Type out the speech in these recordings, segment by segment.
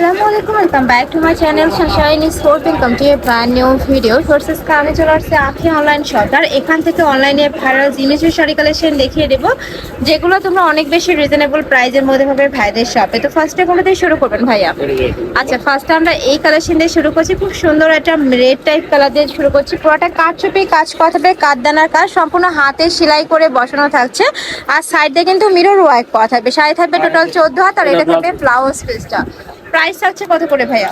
আসসালামু আলাইকুম, welcome back to my channel Sunshine is four. Welcome to A brand new video. Sources আমি চলে আসছে আখি অনলাইন শপ। আর এখান থেকে অনলাইনে ভাইরাল জিনিসের শাড়ি কালেকশন দেখিয়ে দেবো, যেগুলো তোমরা অনেক বেশি রিজনেবল প্রাইসের মধ্যে পাবে ভাইদের শপে। তো ফার্স্টে কোনো দিয়ে শুরু করবেন ভাইয়া? আচ্ছা, ফার্স্টে আমরা এই কালেকশন দিয়ে শুরু করছি। খুব সুন্দর একটা রেড টাইপ কালার দিয়ে শুরু করছি। পুরোটা কাঠচুপি কাজ করা থাকবে, কাঠদানার কাজ, সম্পূর্ণ হাতে সেলাই করে বসানো থাকছে। আর সাইড দিয়ে কিন্তু মিরর ওয়ার্ক করা থাকবে। শাড়ি থাকবে টোটাল 14 হাত, আর এটা থাকবে ব্লাউজ পিসটা। প্রাইস থাকছে কত করে ভাইয়া?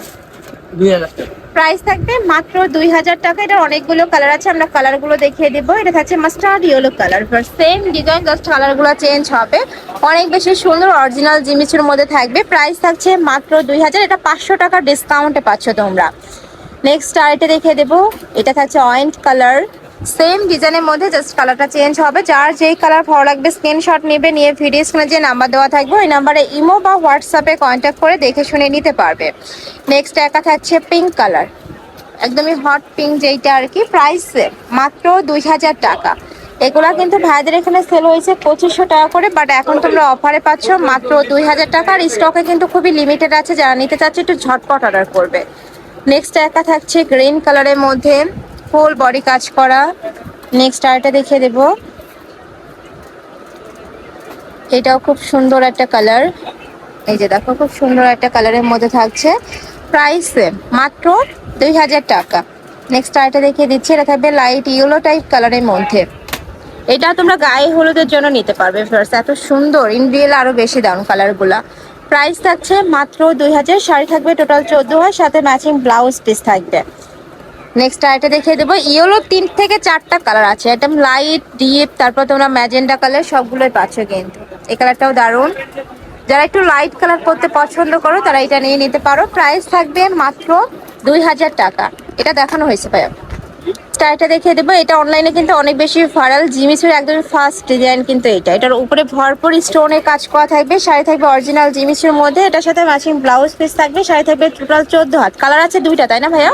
2000 টাকা। প্রাইস থাকবে মাত্র 2000 টাকা। এটার অনেকগুলো কালার আছে, আমরা কালারগুলো দেখিয়ে দেবো। এটা থাকছে mustard yellow colour, same design, just কালারগুলো চেঞ্জ হবে। অনেক বেশি সুন্দর, অরিজিনাল জিমিচুর মধ্যে থাকবে। প্রাইস থাকছে মাত্র 2000। এটা 500 টাকা ডিসকাউন্টে পাচ্ছ তোমরা। নেক্সট আরেকটা দেখিয়ে দেবো। এটা থাকছে অরেঞ্জ কালার, সেম ডিজাইনের মধ্যে, জাস্ট কালারটা চেঞ্জ হবে। যার যেই কালার ভালো লাগবে স্ক্রিনশট নেবে, নিয়ে ভিডিও স্ক্রিনে যে নাম্বার দেওয়া থাকবে ওই নাম্বারে ইমো বা হোয়াটসঅ্যাপে কন্ট্যাক্ট করে দেখে শুনে নিতে পারবে। নেক্সট একা থাকছে পিঙ্ক কালার, একদমই হট পিঙ্ক যেইটা আর কি। প্রাইস মাত্র 2000 টাকা। এগুলা কিন্তু ভাইদের এখানে সেল হয়েছে 2500 টাকা করে, বাট এখন তোমরা অফারে পাচ্ছ মাত্র 2000 টাকা। আর স্টকে কিন্তু খুবই লিমিটেড আছে, যারা নিতে চাচ্ছে একটু ঝটপট অর্ডার করবে। নেক্সট একা থাকছে গ্রিন কালারের মধ্যে, ফুল বডি কাজ করা। নেক্সট আরেকটা দেখিয়ে দেব, এটাও খুব সুন্দর একটা কালার। এই যে দেখো, খুব সুন্দর একটা কালারের মধ্যে থাকছে। প্রাইস মাত্র 2000 টাকা। নেক্সট আরেকটা দেখিয়ে দিচ্ছি, এটা থাকবে লাইট ইয়েলো টাইপ কালারের মধ্যে। এটা তোমরা গায়ে হলুদের জন্য নিতে পারবে। ফার্স্ট এত সুন্দর, ইন রিয়েল আরো বেশি দারুণ কালারগুলা। প্রাইস থাকছে মাত্র 2000। শাড়ি থাকবে টোটাল 14 হাত, সাথে ম্যাচিং ব্লাউজ পিস থাকবে। নেক্সট আরেকটা দেখিয়ে দেবো। ইয়েলো 3 থেকে 4টা কালার আছে, একদম লাইট ডিপ, তারপর তোমরা ম্যাজেন্ডা কালার, সবগুলোই পাচ্ছ কিন্তু। এই কালারটাও দারুণ। যারা একটু লাইট কালার করতে পছন্দ করো তারা এটা নিয়ে নিতে পারো। প্রাইস থাকবে মাত্র 2000 টাকা। এটা দেখানো হয়েছে ভাইয়া। স্টাইলটা দেখিয়ে দেবো। এটা অনলাইনে কিন্তু অনেক বেশি ভাইরাল, জিমিচুর একদম ফার্স্ট ডিজাইন কিন্তু এটা। এটার উপরে ভরপুর স্টোনের কাজ করা থাকবে। শাড়ি থাকবে অরিজিনাল জিমিচুর মধ্যে, এটার সাথে ম্যাচিং ব্লাউজ পিস থাকবে। শাড়ি থাকবে টোটাল 14 হাত। কালার আছে 2টা, তাই না ভাইয়া?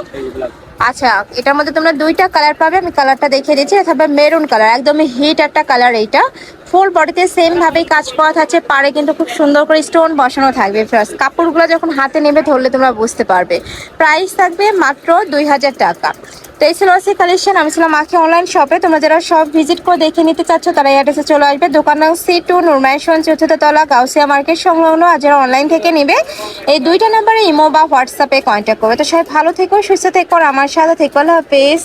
আচ্ছা, এটার মধ্যে তোমরা 2টা কালার পাবে। আমি কালারটা দেখিয়ে দিচ্ছি। এটা থাকবে মেরুন কালার, একদমই হিট একটা কালার এইটা। ফুল বডিতে সেম ভাবেই কাজ করা থাকছে, পারে কিন্তু খুব সুন্দর করে স্টোন বসানো থাকবে। ফার্স্ট কাপড়গুলো যখন হাতে নেবে ধরলে তোমরা বুঝতে পারবে। প্রাইস থাকবে মাত্র 2000 টাকা। তো এই ছিল আজকে কালেকশন। আমি ছিলাম আখি অনলাইন শপে। তোমরা যারা সব ভিজিট করে দেখে নিতে চাচ্ছ তারা এই অ্যাড্রেসে চলে আসবে। দোকান নাম C2 নুরমাইশন 4th তলা, গাউসিয়া মার্কেট সংলগ্ন। আর যারা অনলাইন থেকে নেবে এই 2টা নাম্বারে ইমো বা হোয়াটসঅ্যাপে কন্ট্যাক্ট করবে। তো সবাই ভালো থেকো, সুস্থ থেকো, আর আমার সাথে থেকো। আল্লাহ হাফেজ।